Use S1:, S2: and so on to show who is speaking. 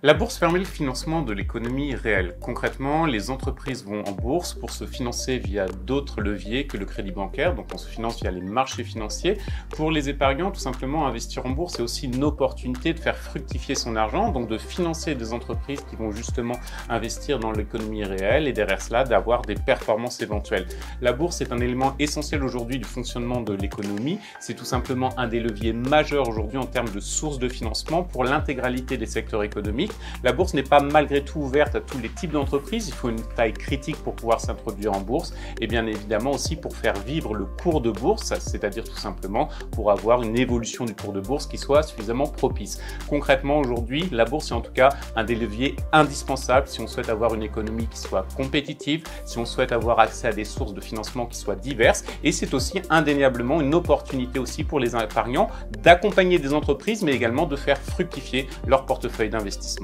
S1: La bourse permet le financement de l'économie réelle. Concrètement, les entreprises vont en bourse pour se financer via d'autres leviers que le crédit bancaire, donc on se finance via les marchés financiers. Pour les épargnants, tout simplement, investir en bourse, c'est aussi une opportunité de faire fructifier son argent, donc de financer des entreprises qui vont justement investir dans l'économie réelle et derrière cela, d'avoir des performances éventuelles. La bourse est un élément essentiel aujourd'hui du fonctionnement de l'économie. C'est tout simplement un des leviers majeurs aujourd'hui en termes de sources de financement pour l'intégralité des secteurs économiques. La bourse n'est pas malgré tout ouverte à tous les types d'entreprises. Il faut une taille critique pour pouvoir s'introduire en bourse et bien évidemment aussi pour faire vivre le cours de bourse, c'est-à-dire tout simplement pour avoir une évolution du cours de bourse qui soit suffisamment propice. Concrètement, aujourd'hui, la bourse est en tout cas un des leviers indispensables si on souhaite avoir une économie qui soit compétitive, si on souhaite avoir accès à des sources de financement qui soient diverses, et c'est aussi indéniablement une opportunité aussi pour les épargnants d'accompagner des entreprises mais également de faire fructifier leur portefeuille d'investissement.